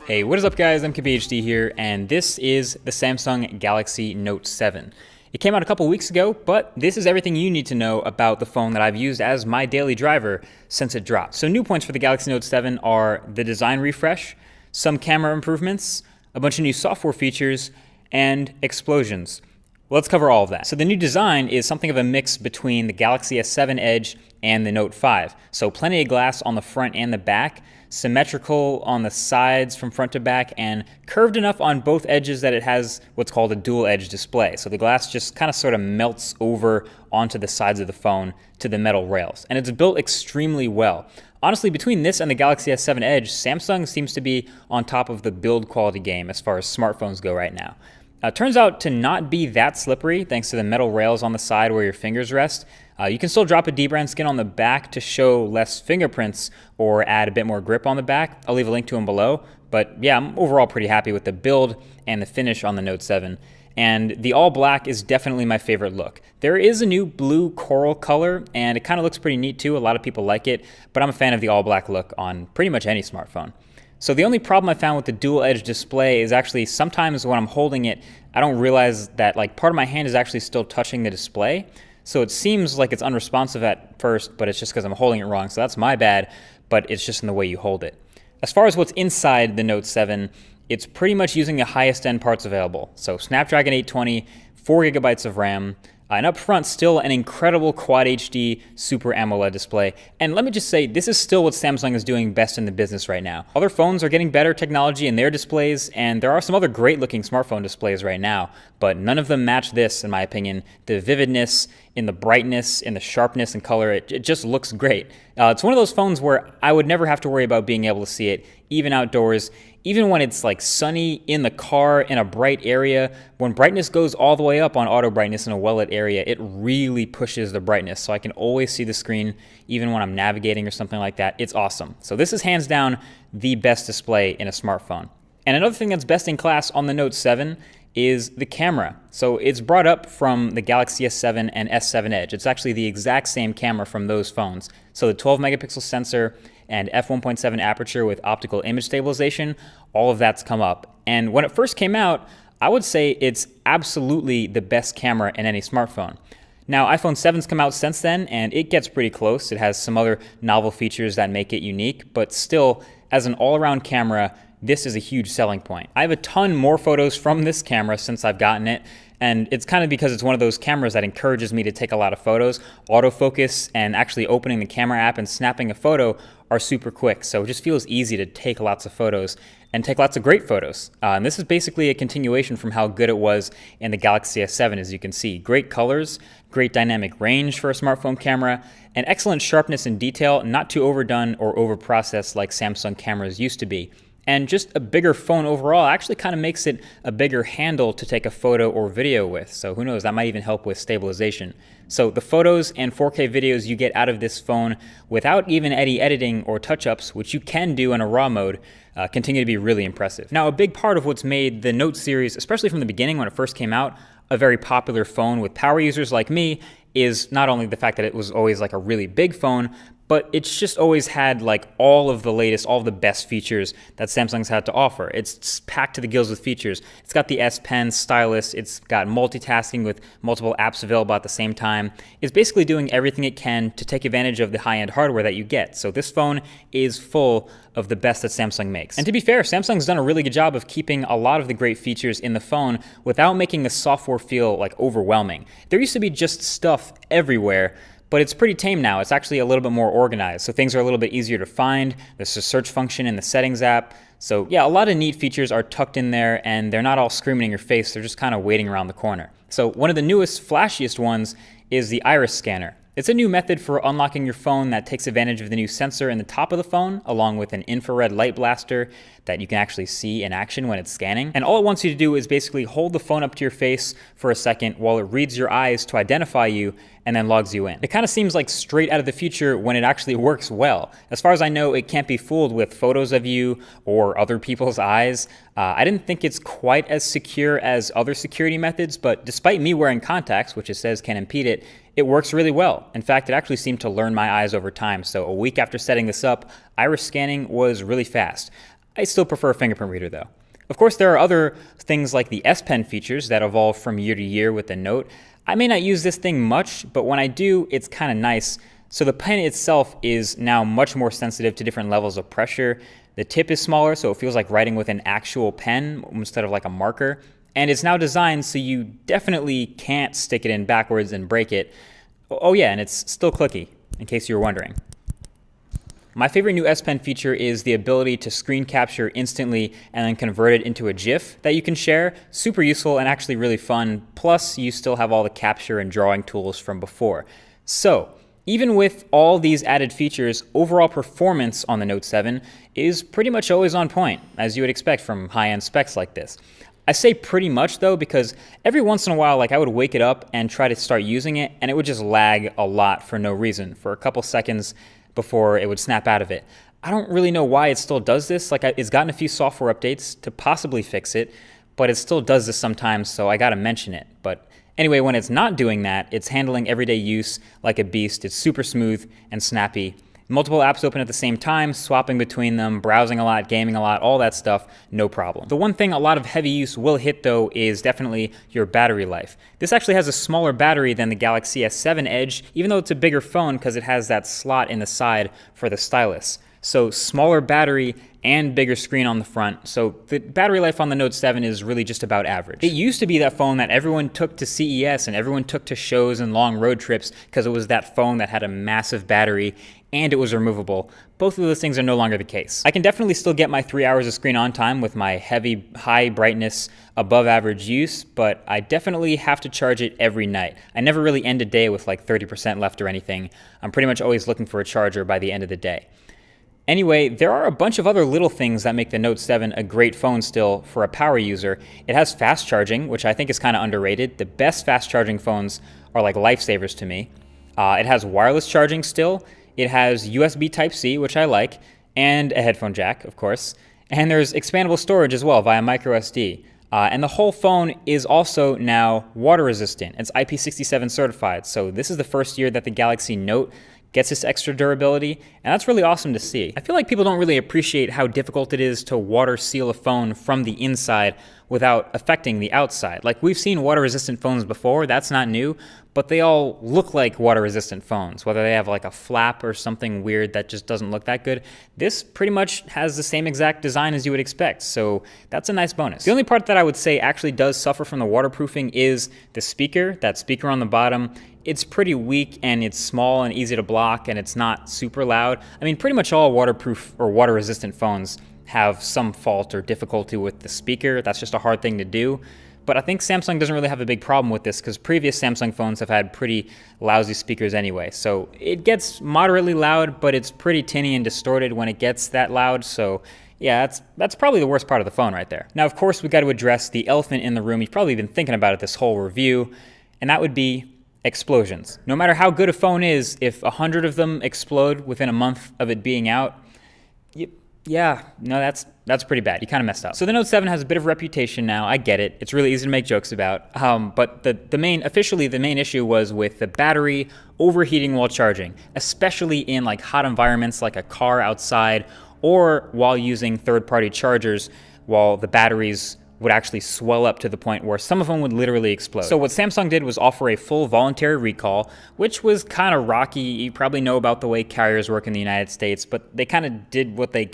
Hey, what is up guys? MKBHD here, and this is the Samsung Galaxy Note 7. It came out a couple weeks ago, but this is everything you need to know about the phone that I've used as my daily driver since it dropped. So new points for the Galaxy Note 7 are the design refresh, some camera improvements, a bunch of new software features, and explosions. Let's cover all of that. So the new design is something of a mix between the Galaxy S7 Edge and the Note 5. So plenty of glass on the front and the back, symmetrical on the sides from front to back, and curved enough on both edges that it has what's called a dual edge display. So the glass just kind of sort of melts over onto the sides of the phone to the metal rails. And it's built extremely well. Honestly, between this and the Galaxy S7 Edge, Samsung seems to be on top of the build quality game as far as smartphones go right now. Turns out to not be that slippery thanks to the metal rails on the side where your fingers rest. You can still drop a dbrand skin on the back to show less fingerprints or add a bit more grip on the back. I'll leave a link to them below. But yeah, I'm overall pretty happy with the build and the finish on the Note 7. And the all black is definitely my favorite look. There is a new blue coral color, and it kind of looks pretty neat too. A lot of people like it, but I'm a fan of the all black look on pretty much any smartphone. So the only problem I found with the dual edge display is actually sometimes when I'm holding it, I don't realize that like part of my hand is actually still touching the display. So it seems like it's unresponsive at first, but it's just because I'm holding it wrong. So that's my bad, but it's just in the way you hold it. As far as what's inside the Note 7, it's pretty much using the highest end parts available. So Snapdragon 820, 4 gigabytes of RAM, and up front, still an incredible Quad HD Super AMOLED display. And let me just say, this is still what Samsung is doing best in the business right now. Other phones are getting better technology in their displays, and there are some other great looking smartphone displays right now, but none of them match this, in my opinion. The vividness, in the brightness, in the sharpness and color, it just looks great. It's one of those phones where I would never have to worry about being able to see it, even outdoors. Even when it's like sunny in the car in a bright area, when brightness goes all the way up on auto brightness in a well-lit area, it really pushes the brightness. So I can always see the screen even when I'm navigating or something like that. It's awesome. So this is hands down the best display in a smartphone. And another thing that's best in class on the Note 7 is the camera. So it's brought up from the Galaxy S7 and S7 Edge. It's actually the exact same camera from those phones. So the 12 megapixel sensor and f1.7 aperture with optical image stabilization, all of that's come up. And when it first came out, I would say it's absolutely the best camera in any smartphone. Now, iPhone 7's come out since then, and it gets pretty close. It has some other novel features that make it unique, but still, as an all-around camera, this is a huge selling point. I have a ton more photos from this camera since I've gotten it, and it's kind of because it's one of those cameras that encourages me to take a lot of photos. Autofocus and actually opening the camera app and snapping a photo are super quick, so it just feels easy to take lots of photos and take lots of great photos. And this is basically a continuation from how good it was in the Galaxy S7, as you can see. Great colors, great dynamic range for a smartphone camera, and excellent sharpness and detail, not too overdone or overprocessed like Samsung cameras used to be. And just a bigger phone overall actually kind of makes it a bigger handle to take a photo or video with. So who knows, that might even help with stabilization. So the photos and 4K videos you get out of this phone without even any editing or touch-ups, which you can do in a RAW mode, continue to be really impressive. Now, a big part of what's made the Note series, especially from the beginning when it first came out, a very popular phone with power users like me is not only the fact that it was always like a really big phone, but it's just always had like all of the latest, all of the best features that Samsung's had to offer. It's packed to the gills with features. It's got the S Pen stylus. It's got multitasking with multiple apps available at the same time. It's basically doing everything it can to take advantage of the high-end hardware that you get. So this phone is full of the best that Samsung makes. And to be fair, Samsung's done a really good job of keeping a lot of the great features in the phone without making the software feel like overwhelming. There used to be just stuff everywhere, but it's pretty tame now. It's actually a little bit more organized, so things are a little bit easier to find. There's a search function in the settings app. So yeah, a lot of neat features are tucked in there, and they're not all screaming in your face. They're just kind of waiting around the corner. So one of the newest, flashiest ones is the iris scanner. It's a new method for unlocking your phone that takes advantage of the new sensor in the top of the phone, along with an infrared light blaster that you can actually see in action when it's scanning. And all it wants you to do is basically hold the phone up to your face for a second while it reads your eyes to identify you and then logs you in. It kind of seems like straight out of the future when it actually works well. As far as I know, it can't be fooled with photos of you or other people's eyes. I didn't think it's quite as secure as other security methods, but despite me wearing contacts, which it says can impede it, it works really well. In fact, it actually seemed to learn my eyes over time. So a week after setting this up, iris scanning was really fast. I still prefer a fingerprint reader though. Of course, there are other things like the S Pen features that evolve from year to year with the Note. I may not use this thing much, but when I do, it's kind of nice. So the pen itself is now much more sensitive to different levels of pressure. The tip is smaller, so it feels like writing with an actual pen instead of like a marker. And it's now designed so you definitely can't stick it in backwards and break it. Oh yeah, and it's still clicky, in case you were wondering. My favorite new S Pen feature is the ability to screen capture instantly and then convert it into a GIF that you can share. Super useful and actually really fun. Plus, you still have all the capture and drawing tools from before. So, even with all these added features, overall performance on the Note 7 is pretty much always on point, as you would expect from high-end specs like this. I say pretty much though because every once in a while, like I would wake it up and try to start using it and it would just lag a lot for no reason for a couple seconds before it would snap out of it. I don't really know why it still does this. Like it's gotten a few software updates to possibly fix it, but it still does this sometimes, so I gotta mention it. But anyway, when it's not doing that, it's handling everyday use like a beast. It's super smooth and snappy. Multiple apps open at the same time, swapping between them, browsing a lot, gaming a lot, all that stuff, no problem. The one thing a lot of heavy use will hit though is definitely your battery life. This actually has a smaller battery than the Galaxy S7 Edge, even though it's a bigger phone because it has that slot in the side for the stylus. So smaller battery and bigger screen on the front. So the battery life on the Note 7 is really just about average. It used to be that phone that everyone took to CES and everyone took to shows and long road trips because it was that phone that had a massive battery and it was removable. Both of those things are no longer the case. I can definitely still get my 3 hours of screen on time with my heavy, high brightness, above average use, but I definitely have to charge it every night. I never really end a day with like 30% left or anything. I'm pretty much always looking for a charger by the end of the day. Anyway, there are a bunch of other little things that make the Note 7 a great phone still for a power user. It has fast charging, which I think is kind of underrated. The best fast charging phones are like lifesavers to me. It has wireless charging still. It has USB Type-C, which I like, and a headphone jack, of course. And there's expandable storage as well via microSD. And the whole phone is also now water resistant. It's IP67 certified. So this is the first year that the Galaxy Note gets this extra durability, and that's really awesome to see. I feel like people don't really appreciate how difficult it is to water seal a phone from the inside without affecting the outside. Like we've seen water resistant phones before, that's not new, but they all look like water resistant phones, whether they have like a flap or something weird that just doesn't look that good. This pretty much has the same exact design as you would expect, so that's a nice bonus. The only part that I would say actually does suffer from the waterproofing is the speaker, that speaker on the bottom. It's pretty weak and it's small and easy to block and it's not super loud. I mean, pretty much all waterproof or water resistant phones have some fault or difficulty with the speaker. That's just a hard thing to do. But I think Samsung doesn't really have a big problem with this because previous Samsung phones have had pretty lousy speakers anyway. So it gets moderately loud, but it's pretty tinny and distorted when it gets that loud. So yeah, that's probably the worst part of the phone right there. Now, of course, we got to address the elephant in the room. You've probably been thinking about it this whole review, and that would be explosions. No matter how good a phone is, if 100 of them explode within a month of it being out, that's pretty bad. You kind of messed up. So the Note 7 has a bit of reputation now. I get it. It's really easy to make jokes about. But the main issue was with the battery overheating while charging, especially in like hot environments like a car outside or while using third-party chargers while the batteries would actually swell up to the point where some of them would literally explode. So what Samsung did was offer a full voluntary recall, which was kind of rocky. You probably know about the way carriers work in the United States, but they kind of did what they